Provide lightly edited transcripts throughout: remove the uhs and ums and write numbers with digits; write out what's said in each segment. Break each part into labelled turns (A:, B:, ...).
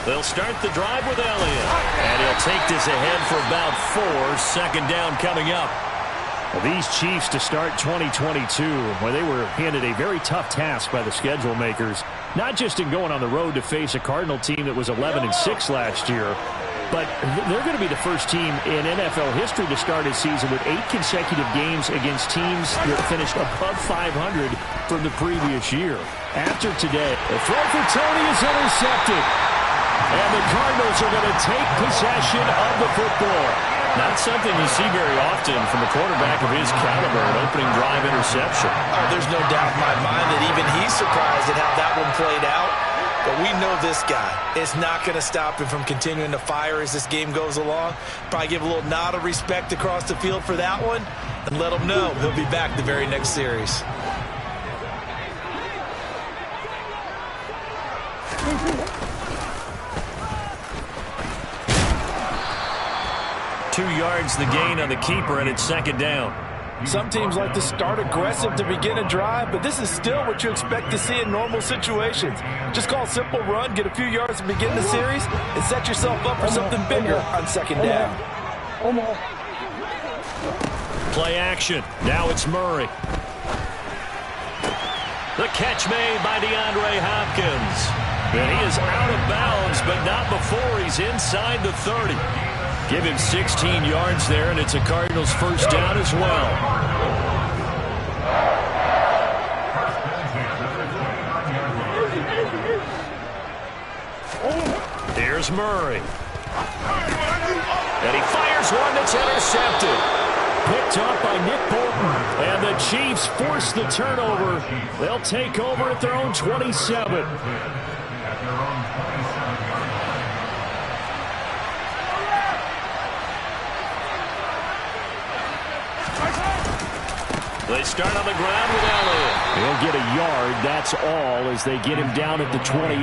A: They'll start the drive with Elliott. And he'll take this ahead for about 4. Second down coming up.
B: Well, these Chiefs to start 2022, well, they were handed a very tough task by the schedule makers, not just in going on the road to face a Cardinal team that was 11-6 last year, but they're going to be the first team in NFL history to start a season with 8 consecutive games against teams that finished above 500 from the previous year. After today, the throw for Tony is intercepted. And the Cardinals are going to take possession of the football.
A: Not something you see very often from a quarterback of his caliber, an opening drive interception.
C: Oh, there's no doubt in my mind that even he's surprised at how that one played out. But we know this guy is not going to stop him from continuing to fire as this game goes along. Probably give a little nod of respect across the field for that one and let him know he'll be back the very next series.
A: Two yards the gain on the keeper, and it's second down.
C: Some teams like to start aggressive to begin a drive, but this is still what you expect to see in normal situations. Just call a simple run, get a few yards to begin the series, and set yourself up for something bigger on second down.
A: Play action. Now it's Murray. The catch made by DeAndre Hopkins. And he is out of bounds, but not before he's inside the 30. Give him 16 yards there, and it's a Cardinals first down as well. Here's Murray. And he fires one that's intercepted. Picked up by Nick Bolton. And the Chiefs force the turnover. They'll take over at their own 27. They start on the ground with Elliott.
B: He'll get a yard, that's all, as they get him down at the 28.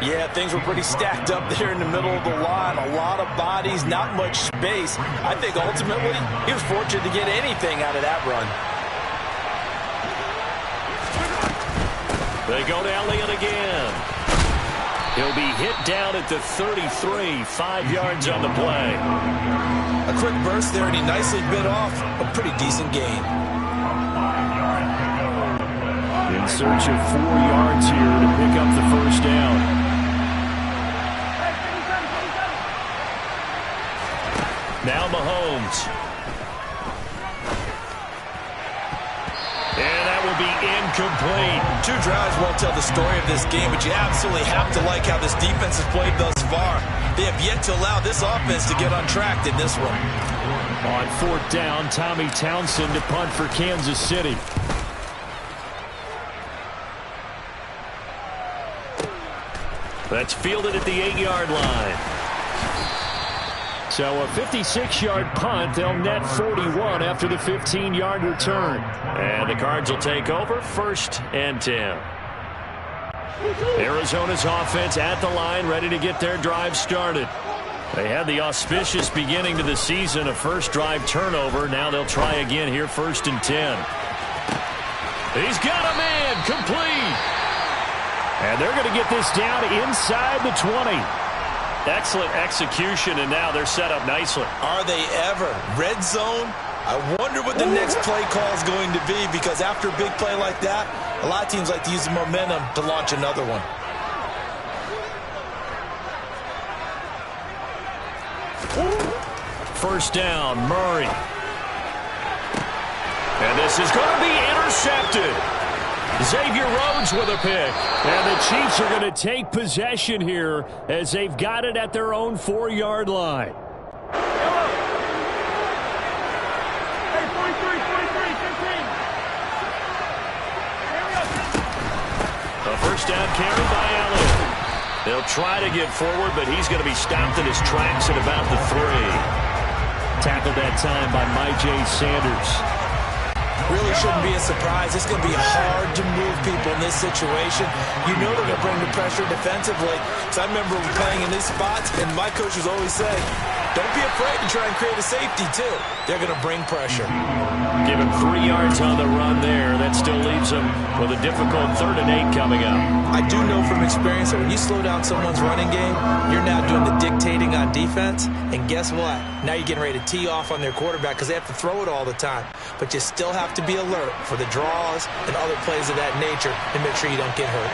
C: Yeah, things were pretty stacked up there in the middle of the line. A lot of bodies, not much space. I think ultimately he was fortunate to get anything out of that run.
A: They go to Elliott again. He'll be hit down at the 33, 5 yards on the play.
C: A quick burst there, and he nicely bit off a pretty decent gain.
B: In search of 4 yards here to pick up the first down.
A: Now Mahomes. And that will be incomplete.
C: 2 drives won't tell the story of this game, but you absolutely have to like how this defense has played thus far. They have yet to allow this offense to get on track in this one.
B: On 4th down, Tommy Townsend to punt for Kansas City.
A: That's fielded at the 8-yard line.
B: So a 56-yard punt. They'll net 41 after the 15-yard return.
A: And the Cards will take over 1st and 10. Arizona's offense at the line, ready to get their drive started. They had the auspicious beginning to the season, a first drive turnover. Now they'll try again here, 1st and 10. He's got a man, complete.
B: And they're going to get this down inside the 20.
A: Excellent execution, and now they're set up nicely.
C: Are they ever? Red zone? I wonder what the next play call is going to be, because after a big play like that, a lot of teams like to use the momentum to launch another one.
A: First down, Murray. And this is going to be intercepted. Xavier Rhodes with a pick.
B: And the Chiefs are going to take possession here as they've got it at their own 4-yard line.
A: A first down carry by Elliott. They'll try to get forward, but he's going to be stopped in his tracks at about the 3.
B: Tackled that time by J. Sanders.
C: Really shouldn't be a surprise. It's going to be hard to move people in this situation. You know they're going to bring the pressure defensively. So I remember playing in these spots, and my coaches always say, don't be afraid to try and create a safety, too. They're going to bring pressure.
A: Give him 3 yards on the run there. That still leaves him with a difficult 3rd and 8 coming up.
C: I do know from experience that when you slow down someone's running game, you're now doing the dictating on defense. And guess what? Now you're getting ready to tee off on their quarterback because they have to throw it all the time. But you still have to be alert for the draws and other plays of that nature and make sure you don't get hurt.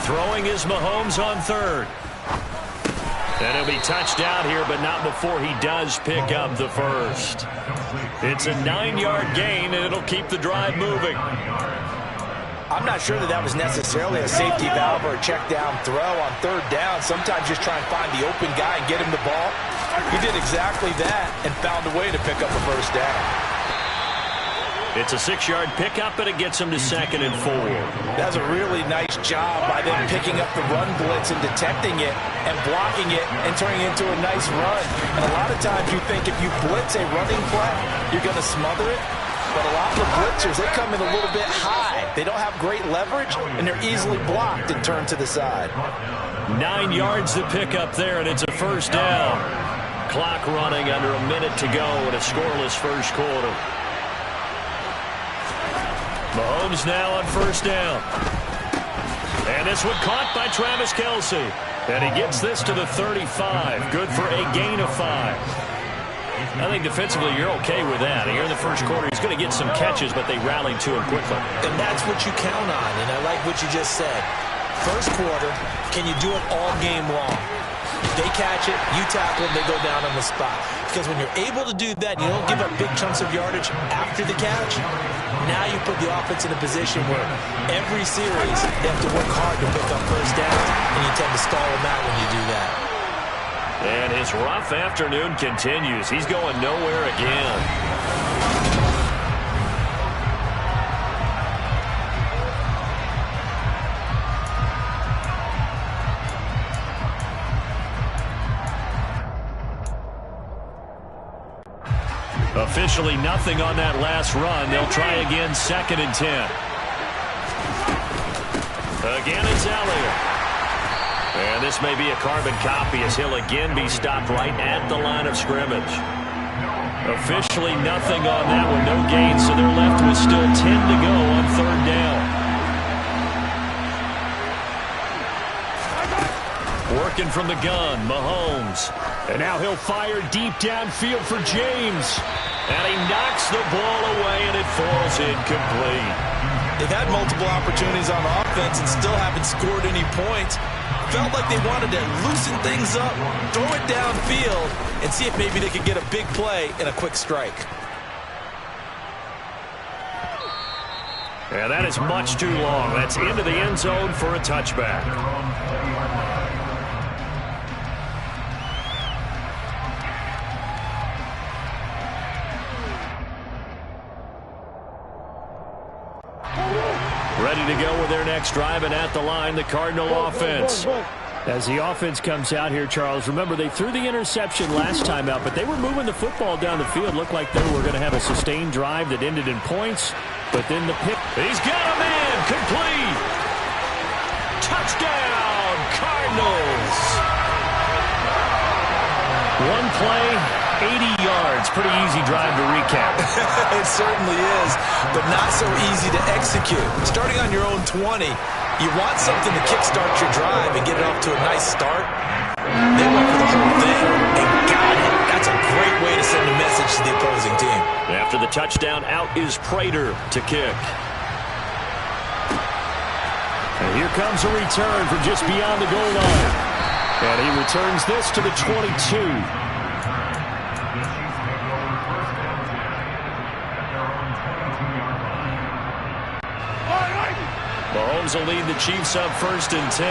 A: Throwing is Mahomes on third. And he'll be touched out here, but not before he does pick up the first. It's a 9-yard gain, and it'll keep the drive moving.
C: I'm not sure that was necessarily a safety valve or a check down throw on third down. Sometimes just try and find the open guy and get him the ball. He did exactly that and found a way to pick up a first down.
A: It's a 6-yard pickup, and it gets him to 2nd and 4.
C: That's a really nice job by them picking up the run blitz and detecting it and blocking it and turning it into a nice run. And a lot of times you think if you blitz a running play, you're going to smother it. But a lot of the blitzers, they come in a little bit high. They don't have great leverage, and they're easily blocked and turned to the side.
A: 9 yards to pick up there, and it's a first down. Clock running under a minute to go in a scoreless first quarter. Mahomes now on first down. And this one caught by Travis Kelce. And he gets this to the 35. Good for a gain of 5. I think defensively you're okay with that. Here in the first quarter, he's going to get some catches, but they rallied to him quickly.
C: And that's what you count on, and I like what you just said. First quarter, can you do it all game long? They catch it, you tackle them, they go down on the spot. Because when you're able to do that, you don't give up big chunks of yardage after the catch. Now you put the offense in a position where every series they have to work hard to pick up first downs, and you tend to stall them out when you do that.
A: And his rough afternoon continues. He's going nowhere again. Officially nothing on that last run. They'll try again, 2nd and 10. Again, it's Elliott. And this may be a carbon copy as he'll again be stopped right at the line of scrimmage. Officially nothing on that one, no gain, so they're left with still 10 to go on third down. Working from the gun, Mahomes. And now he'll fire deep downfield for James. And he knocks the ball away, and it falls incomplete.
C: They've had multiple opportunities on offense and still haven't scored any points. Felt like they wanted to loosen things up, throw it downfield, and see if maybe they could get a big play and a quick strike.
A: And that is much too long. That's into the end zone for a touchback. Ready to go with their next drive, and at the line, the Cardinal offense.
B: As the offense comes out here, Charles, remember they threw the interception last time out, but they were moving the football down the field. Looked like they were going to have a sustained drive that ended in points, but then the pick.
A: He's got a man, complete. Touchdown, Cardinals. One play, 80 yards. Pretty easy drive to recap.
C: It certainly is, but not so easy to execute. Starting on your own 20, you want something to kickstart your drive and get it off to a nice start. They went for the whole thing and got it. That's a great way to send a message to the opposing team.
A: After the touchdown, out is Prater to kick.
B: And here comes a return from just beyond the goal line. And he returns this to the 22.
A: Mahomes will lead the Chiefs up 1st and 10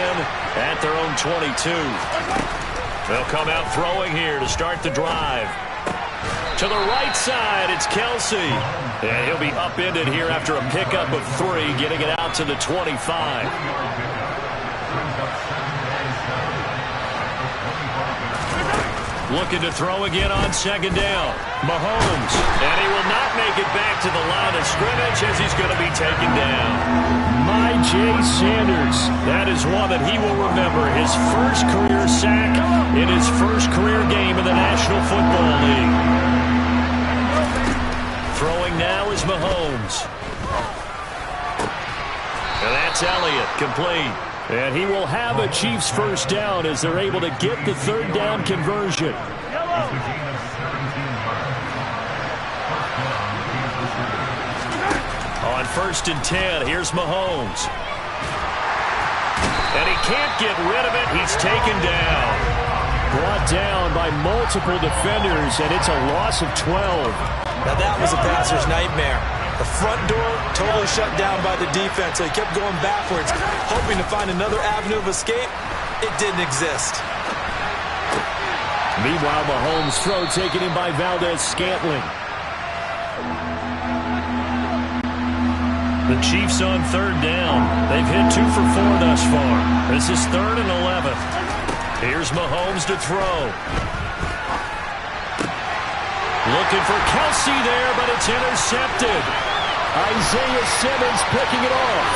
A: at their own 22. They'll come out throwing here to start the drive. To the right side, it's Kelce. And he'll be upended here after a pickup of 3, getting it out to the 25. Looking to throw again on 2nd down. Mahomes. And he will not make it back to the line of scrimmage as he's going to be taken down.
B: My Jay Sanders.
A: That is one that he will remember. His first career sack in his first career game in the National Football League. Throwing now is Mahomes. It's Elliott, complete.
B: And he will have a Chiefs first down as they're able to get the third down conversion.
A: On 1st and 10, here's Mahomes. And he can't get rid of it. He's taken down.
B: Brought down by multiple defenders, and it's a loss of 12.
C: Now that was a passer's nightmare. The front door totally shut down by the defense. So he kept going backwards, hoping to find another avenue of escape. It didn't exist.
B: Meanwhile, Mahomes' throw taken in by Valdez-Scantling.
A: The Chiefs on 3rd down. They've hit 2 for 4 thus far. This is 3rd and 11. Here's Mahomes to throw. Looking for Kelsey there, but it's intercepted.
B: Isaiah Simmons picking it off.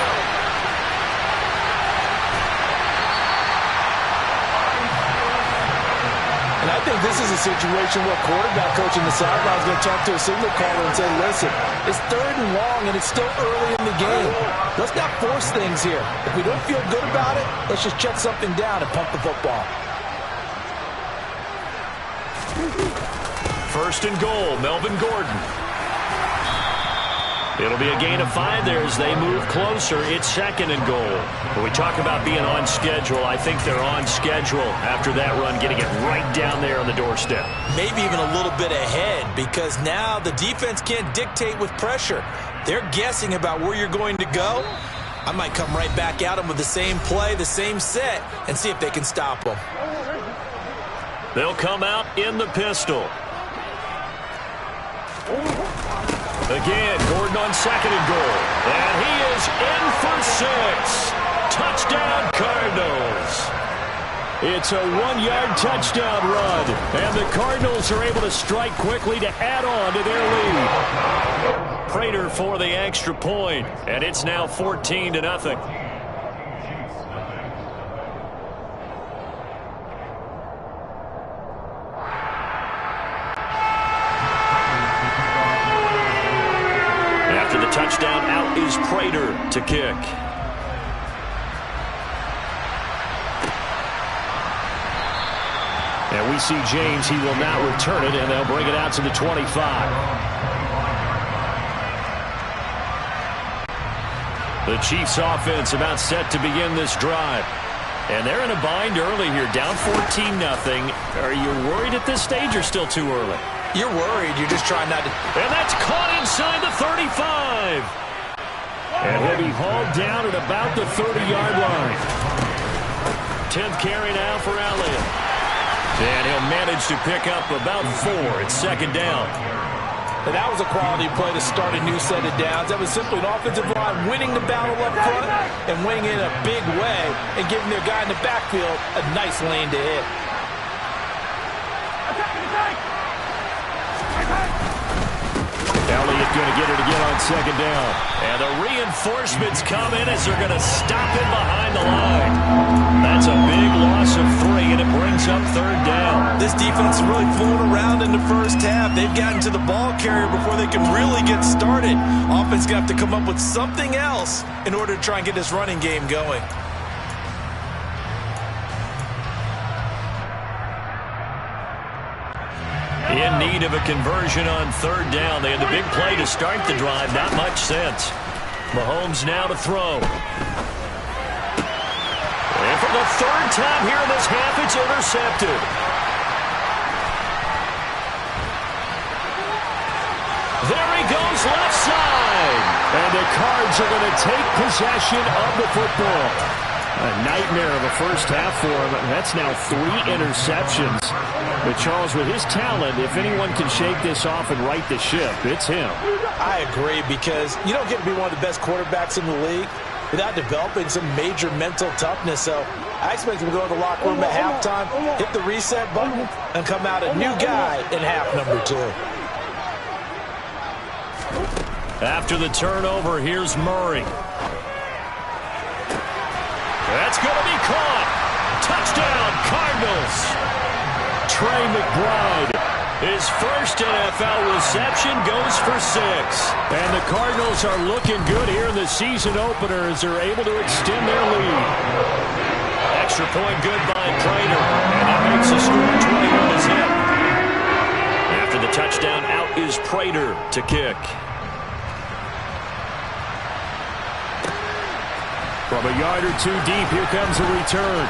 C: And I think this is a situation where quarterback coach in the sideline is going to talk to a signal caller and say, listen, it's 3rd and long and it's still early in the game. Let's not force things here. If we don't feel good about it, let's just check something down and pump the football.
A: 1st and goal, Melvin Gordon. It'll be a gain of 5 there as they move closer. It's 2nd and goal. When we talk about being on schedule, I think they're on schedule after that run, getting it right down there on the doorstep.
C: Maybe even a little bit ahead, because now the defense can't dictate with pressure. They're guessing about where you're going to go. I might come right back at them with the same play, the same set, and see if they can stop them.
A: They'll come out in the pistol. Again, Gordon on 2nd and goal. And he is in for 6. Touchdown, Cardinals.
B: It's a 1-yard touchdown run. And the Cardinals are able to strike quickly to add on to their lead.
A: Prater for the extra point. And it's now 14-0. Touchdown, out is Prater to kick.
B: And we see James. He will not return it, and they'll bring it out to the 25.
A: The Chiefs offense about set to begin this drive. And they're in a bind early here, down 14-0. Are you worried at this stage or still too early?
C: You're worried. You're just trying not to.
A: And that's caught inside the 35.
B: And he'll be hauled down at about the 30-yard line.
A: 10th carry now for Elliott. And he'll manage to pick up about 4. It's 2nd down.
C: And that was a quality play to start a new set of downs. That was simply an offensive line winning the battle up front and winning in a big way and giving their guy in the backfield a nice lane to hit.
B: Elliott going to get it again on 2nd down.
A: And the reinforcements come in as they're going to stop him behind the line. That's a big loss of 3, and it brings up 3rd down.
C: This defense is really fooling around in the first half. They've gotten to the ball carrier before they can really get started. Offense going to have to come up with something else in order to try and get this running game going.
A: In need of a conversion on 3rd down. They had the big play to start the drive. Not much sense. Mahomes now to throw. And for the 3rd time here in this half, it's intercepted. There he goes, left side.
B: And the Cards are going to take possession of the football. A nightmare of a first half for him. That's now 3 interceptions. But Charles, with his talent, if anyone can shake this off and right the ship, it's him.
C: I agree, because you don't get to be one of the best quarterbacks in the league without developing some major mental toughness. So I expect him to go to the locker room at halftime, hit the reset button, and come out a new guy in half number 2.
A: After the turnover, here's Murray. That's going to be caught. Touchdown, Cardinals.
B: Trey McBride
A: His first NFL reception goes for 6.
B: And the Cardinals are looking good here in the season opener as they're able to extend their lead.
A: Extra point good by Prater. And that makes the score 21 to zip. After the touchdown, out is Prater to kick.
B: From a yard or two deep, here comes a return.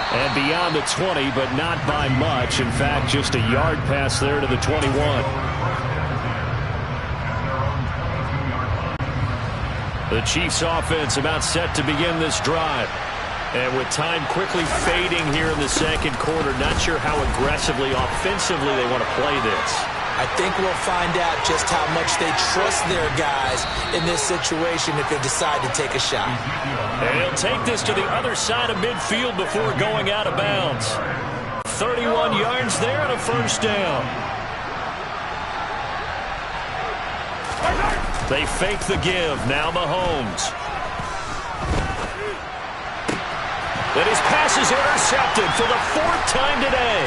B: And beyond the 20, but not by much. In fact, just a yard pass there to the 21. The Chiefs offense about set to begin this drive. And with time quickly fading here in the second quarter, not sure how aggressively, offensively they want to play this.
C: I think we'll find out just how much they trust their guys in this situation if they decide to take a shot.
A: And he'll take this to the other side of midfield before going out of bounds. 31 yards there and a first down. They fake the give. Now Mahomes. And his pass is intercepted for the 4th time today.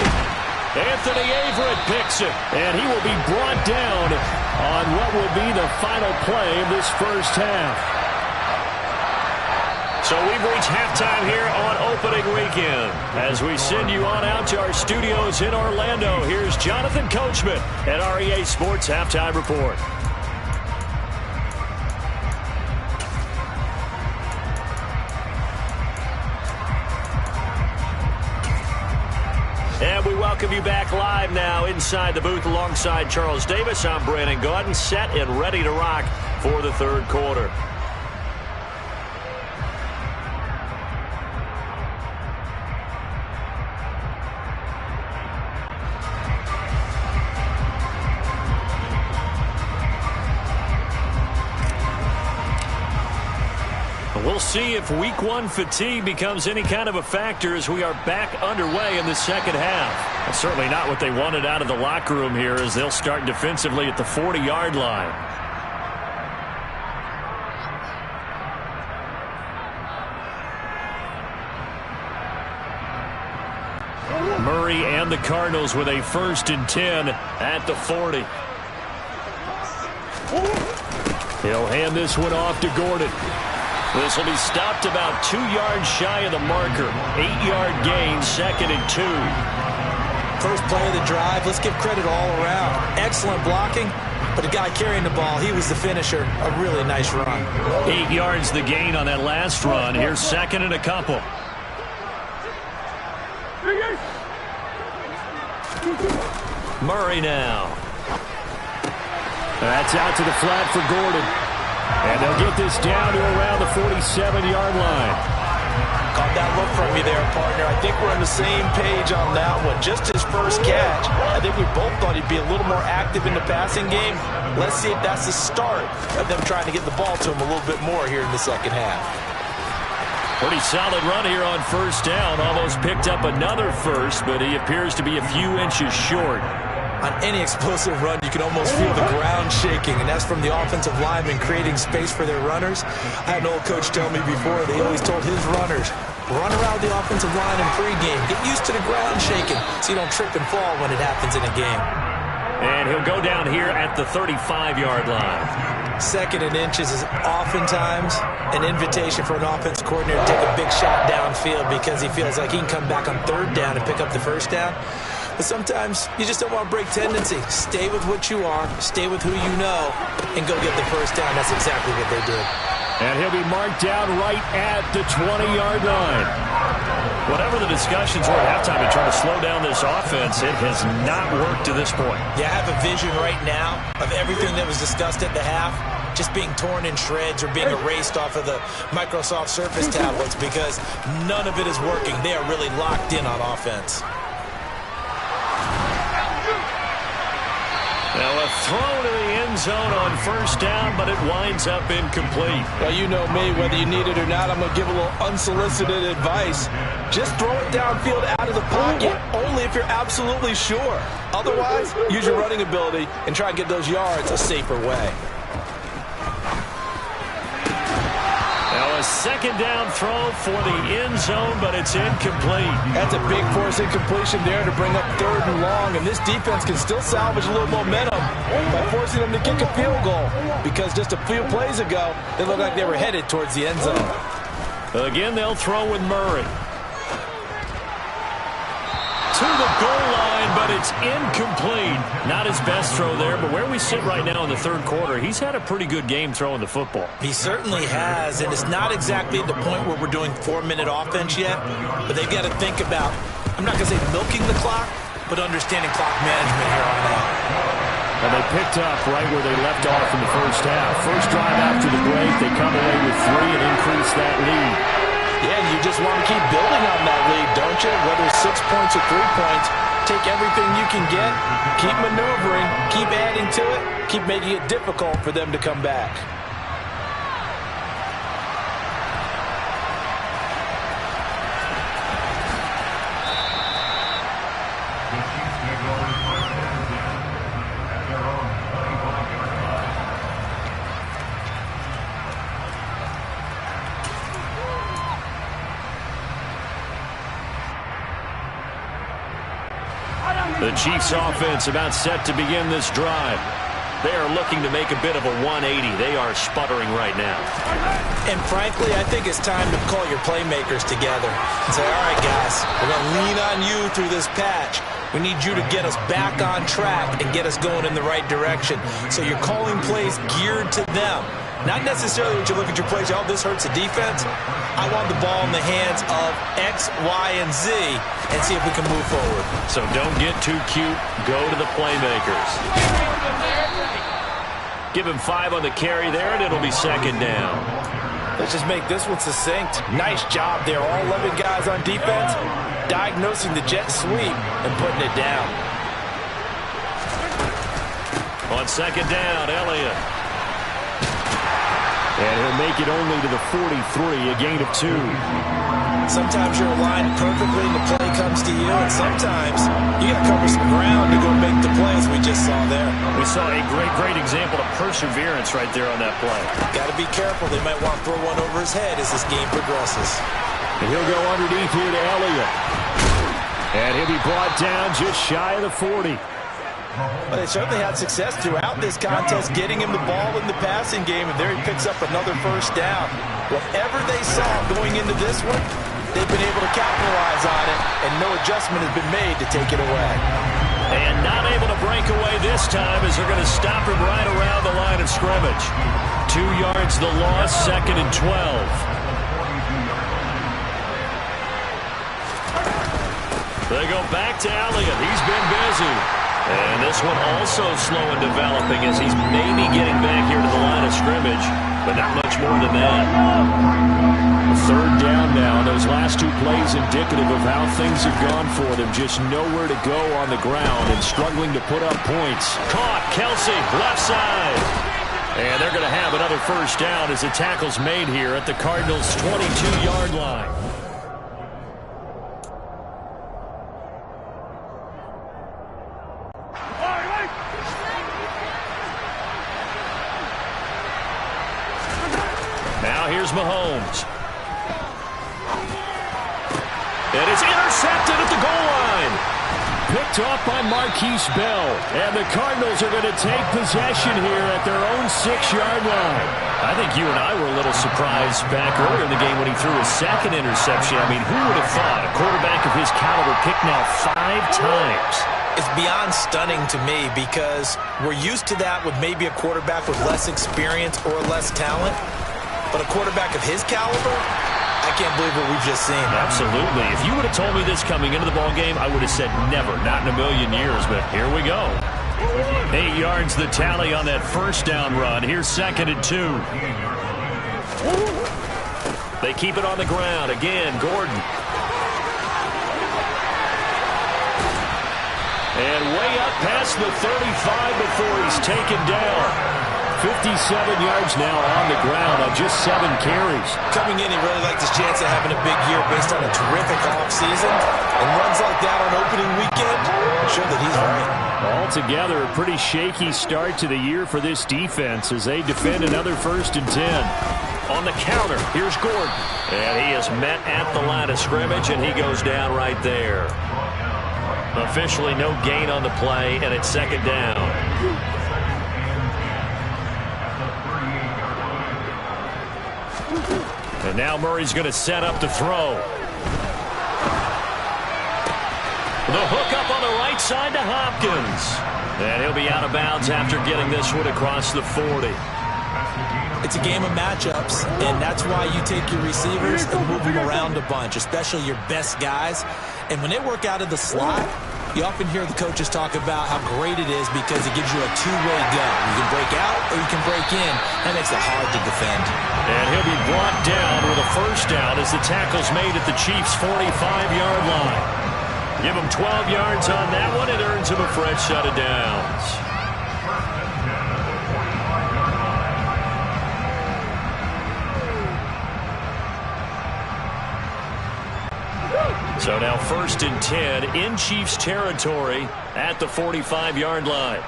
A: Anthony Averett picks it, and he will be brought down on what will be the final play of this first half. So we've reached halftime here on opening weekend. As we send you on out to our studios in Orlando, here's Jonathan Coachman at REA Sports Halftime Report. And we welcome you back live now inside the booth alongside Charles Davis. I'm Brandon Gaudin, set and ready to rock for the third quarter. We'll see if week 1 fatigue becomes any kind of a factor as we are back underway in the second half. Well, certainly not what they wanted out of the locker room here as they'll start defensively at the 40-yard line. Murray and the Cardinals with a 1st and 10 at the 40. He'll hand this one off to Gordon. This will be stopped about 2 yards shy of the marker. 8-yard gain, 2nd and 2.
C: First play of the drive, let's give credit all around. Excellent blocking, but the guy carrying the ball, he was the finisher. A really nice run.
A: 8 yards the gain on that last run. Here's 2nd and a couple. Murray now.
B: That's out to the flat for Gordon. And they'll get this down to around the 47-yard line.
C: Caught that look from you there, partner. I think we're on the same page on that one. Just his first catch. I think we both thought he'd be a little more active in the passing game. Let's see if that's the start of them trying to get the ball to him a little bit more here in the second half.
A: Pretty solid run here on first down. Almost picked up another first, but he appears to be a few inches short.
C: On any explosive run, you can almost feel the ground shaking, and that's from the offensive linemen creating space for their runners. I had an old coach tell me before, they always told his runners, run around the offensive line in pregame. Get used to the ground shaking so you don't trip and fall when it happens in a game.
A: And he'll go down here at the 35-yard line.
C: 2nd and inches is oftentimes an invitation for an offensive coordinator to take a big shot downfield because he feels like he can come back on 3rd down and pick up the first down. But sometimes you just don't want to break tendency. Stay with what you are, stay with who you know, and go get the first down. That's exactly what they did.
B: And he'll be marked down right at the 20-yard line.
A: Whatever the discussions were at halftime to try to slow down this offense, it has not worked to this point.
C: Yeah, I have a vision right now of everything that was discussed at the half just being torn in shreds or being erased off of the Microsoft Surface tablets because none of it is working. They are really locked in on offense.
A: Now a throw to the end zone on first down, but it winds up incomplete.
C: Well, you know me, whether you need it or not, I'm going to give a little unsolicited advice. Just throw it downfield out of the pocket, only if you're absolutely sure. Otherwise, use your running ability and try and get those yards a safer way.
A: Now a second down throw for the end zone, but it's incomplete.
C: That's a big force incompletion there to bring up 3rd and long, and this defense can still salvage a little momentum by forcing them to kick a field goal, because just a few plays ago, they looked like they were headed towards the end zone.
A: Again, they'll throw with Murray. To the goal line, but it's incomplete. Not his best throw there, but where we sit right now in the 3rd quarter, he's had a pretty good game throwing the football.
C: He certainly has, and it's not exactly at the point where we're doing 4-minute offense yet, but they've got to think about, I'm not going to say milking the clock, but understanding clock management here on out.
B: And they picked up right where they left off in the first half. First drive after the break, they come away with 3 and increase that lead.
C: Yeah, and you just want to keep building on that lead, don't you? Whether it's 6 points or 3 points, take everything you can get, keep maneuvering, keep adding to it, keep making it difficult for them to come back.
A: The Chiefs offense about set to begin this drive. They are looking to make a bit of a 180. They are sputtering right now.
C: And frankly, I think it's time to call your playmakers together and say, all right, guys, we're going to lean on you through this patch. We need you to get us back on track and get us going in the right direction. So you're calling plays geared to them. Not necessarily when you look at your plays, oh, this hurts the defense. I want the ball in the hands of X, Y, and Z and see if we can move forward.
A: So don't get too cute. Go to the playmakers. Give him 5 on the carry there, and it'll be second down.
C: Let's just make this one succinct. Nice job there. All 11 guys on defense diagnosing the jet sweep and putting it down.
A: On second down, Elliott.
B: And he'll make it only to the 43, a gain of 2.
C: Sometimes you're aligned perfectly and the play comes to you, and sometimes you got to cover some ground to go make the play, as we just saw there.
A: We saw a great example of perseverance right there on that play.
C: Got to be careful. They might want to throw one over his head as this game progresses.
B: And he'll go underneath here to Elliott. And he'll be brought down just shy of the 40.
C: But they certainly had success throughout this contest, getting him the ball in the passing game, and there he picks up another first down. Whatever they saw going into this one, they've been able to capitalize on it, and no adjustment has been made to take it away.
A: And not able to break away this time as they're going to stop him right around the line of scrimmage. 2 yards the loss, second and 12. They go back to Elliott. He's been busy. And this one also slow in developing as he's maybe getting back here to the line of scrimmage, but not much more than that.
B: Third down now. Those last 2 plays indicative of how things have gone for them. Just nowhere to go on the ground and struggling to put up points.
A: Caught, Kelsey, left side. And they're going to have another first down as the tackle's made here at the Cardinals' 22-yard line. Here's Mahomes. And it's intercepted at the goal line.
B: Picked off by Marquise Bell. And the Cardinals are going to take possession here at their own 6-yard line.
A: I think you and I were a little surprised back earlier in the game when he threw his second interception. I mean, who would have thought a quarterback of his caliber picked now 5 times?
C: It's beyond stunning to me because we're used to that with maybe a quarterback with less experience or less talent. But a quarterback of his caliber, I can't believe what we've just seen.
A: Absolutely. If you would have told me this coming into the ball game, I would have said never, not in a million years. But here we go. 8 yards the tally on that first down run. Here's second and 2. They keep it on the ground. Again, Gordon. And way up past the 35 before he's taken down.
B: 57 yards now on the ground on just 7 carries.
C: Coming in, he really liked his chance of having a big year based on a terrific offseason. And runs like that on opening weekend show that he's right.
B: Altogether, a pretty shaky start to the year for this defense as they defend another 1st and 10.
A: On the counter, here's Gordon. And he is met at the line of scrimmage, and he goes down right there. Officially no gain on the play, and it's second down. And now Murray's going to set up to throw. The hook up on the right side to Hopkins. And he'll be out of bounds after getting this one across the 40.
C: It's a game of matchups, and that's why you take your receivers and move them around a bunch, especially your best guys. And when they work out of the slot, you often hear the coaches talk about how great it is because it gives you a two-way go. You can break out or you can break in. That makes it hard to defend.
A: And he'll be brought down with a first down as the tackle's made at the Chiefs' 45-yard line. Give him 12 yards on that one. It earns him a fresh set of downs. So now 1st and 10 in Chiefs territory at the 45-yard line.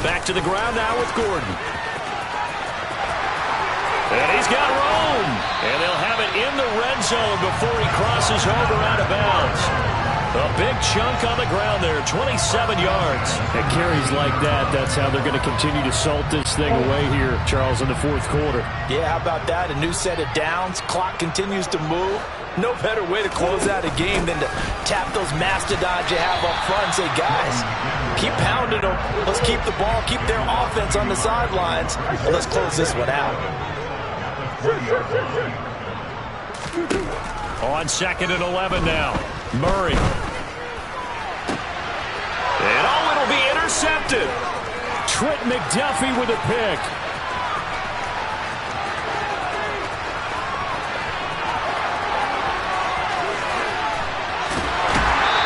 A: Back to the ground now with Gordon. And he's got room. And they'll have it in the red zone before he crosses over out of bounds. A big chunk on the ground there, 27 yards.
B: At carries like that, that's how they're going to continue to salt this thing away here, Charles, in the fourth quarter.
C: Yeah, how about that? A new set of downs. Clock continues to move. No better way to close out a game than to tap those mastodons you have up front and say, guys, keep pounding them. Let's keep the ball, keep their offense on the sidelines, and let's close this one out.
A: On 2nd and 11 now. Murray. And it'll be intercepted.
B: Trent McDuffie with a pick.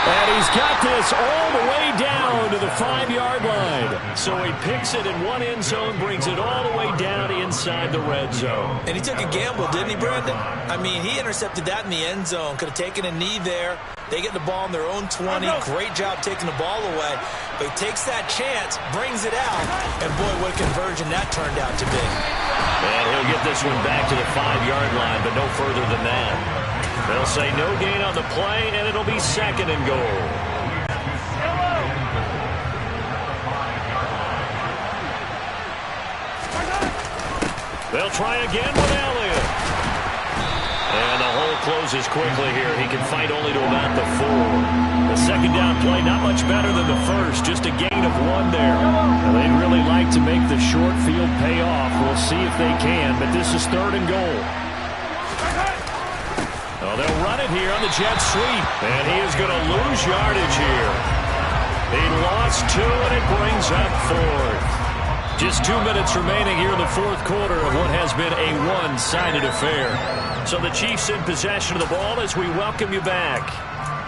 B: And he's got this all the way down to the 5-yard line. So he picks it in one end zone, brings it all the way down inside the red zone.
C: And he took a gamble, didn't he, Brandon? I mean, he intercepted that in the end zone. Could have taken a knee there. They get the ball on their own 20. Great job taking the ball away. But he takes that chance, brings it out, and boy, what a conversion that turned out to be.
A: And he'll get this one back to the 5-yard line, but no further than that. They'll say no gain on the play, and it'll be 2nd and goal. They'll try again with Elliott. And the hole closes quickly here. He can fight only to about the 4. The second down play, not much better than the first. Just a gain of 1 there.
B: Now, they'd really like to make the short field pay off. We'll see if they can, but this is 3rd and goal.
A: Oh, they'll run it here on the jet sweep. And he is going to lose yardage here. He lost 2, and it brings up 4th. Just 2 minutes remaining here in the fourth quarter of what has been a one-sided affair. So the Chiefs in possession of the ball as we welcome you back.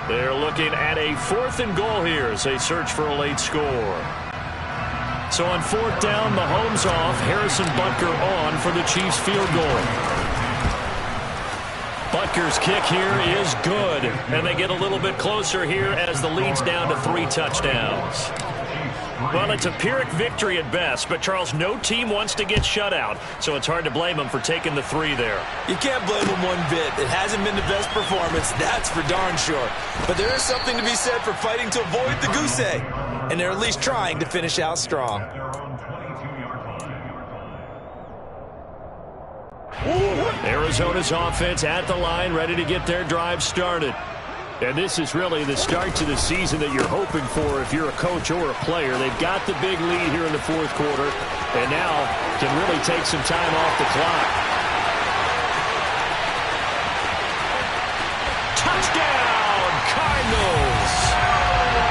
A: They're looking at a 4th and goal here as they search for a late score. So on 4th down, Mahomes off, Harrison Butker on for the Chiefs field goal. Butker's kick here is good, and they get a little bit closer here as the lead's down to 3 touchdowns. Well, it's a Pyrrhic victory at best, but Charles, no team wants to get shut out, so it's hard to blame them for taking the 3 there.
C: You can't blame them one bit. It hasn't been the best performance, that's for darn sure. But there is something to be said for fighting to avoid the goose egg, and they're at least trying to finish out strong.
A: Arizona's offense at the line, ready to get their drive started.
B: And this is really the start to the season that you're hoping for if you're a coach or a player. They've got the big lead here in the fourth quarter, and now can really take some time off the clock.
A: Touchdown, Cardinals!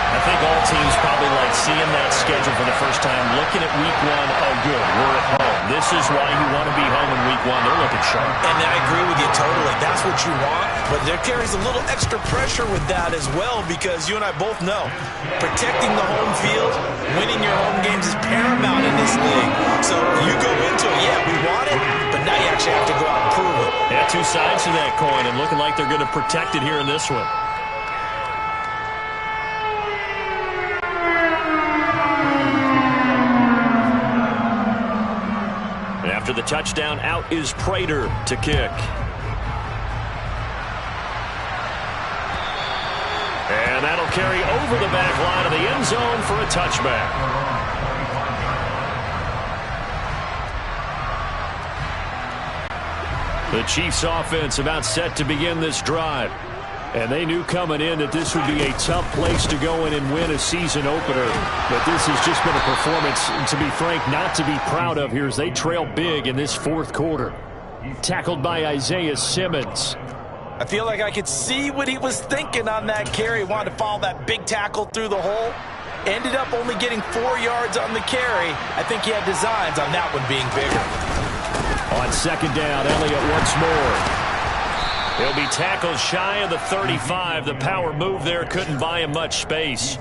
A: I think all teams probably like seeing that schedule for the first time, looking at week 1, oh good, we're at home. This is why you want to be home in week 1. They're looking sharp.
C: And I agree with you totally. That's what you want. But there carries a little extra pressure with that as well because you and I both know protecting the home field, winning your home games is paramount in this league. So you go into it, yeah, we want it, but now you actually have to go out and prove it.
A: Yeah, 2 sides to that coin and looking like they're going to protect it here in this one. After the touchdown, out is Prater to kick. And that'll carry over the back line of the end zone for a touchback. The Chiefs offense about set to begin this drive. And they knew coming in that this would be a tough place to go in and win a season opener. But this has just been a performance, to be frank, not to be proud of here as they trail big in this fourth quarter. Tackled by Isaiah Simmons.
C: I feel like I could see what he was thinking on that carry. He wanted to follow that big tackle through the hole. Ended up only getting 4 yards on the carry. I think he had designs on that one being bigger.
A: On second down, Elliott once more. He'll be tackled shy of the 35. The power move there couldn't buy him much space.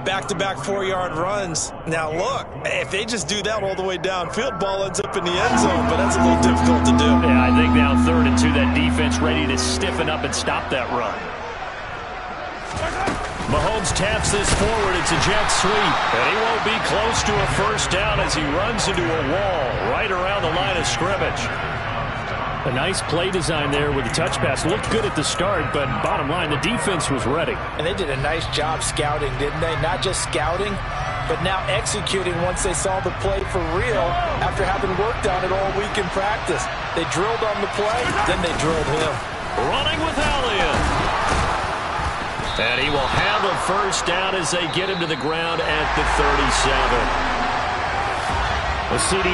C: Back-to-back 4-yard runs. Now, look, if they just do that all the way downfield, ball ends up in the end zone, but that's a little difficult to do.
A: Yeah, I think now 3rd and 2, that defense ready to stiffen up and stop that run. Mahomes taps this forward. It's a jet sweep, and he won't be close to a first down as he runs into a wall right around the line of scrimmage.
B: A nice play design there with the touch pass. Looked good at the start, but bottom line, the defense was ready.
C: And they did a nice job scouting, didn't they? Not just scouting, but now executing once they saw the play for real after having worked on it all week in practice. They drilled on the play, then they drilled him.
A: Running with Elliott. And he will have a first down as they get him to the ground at the 37.
B: A CD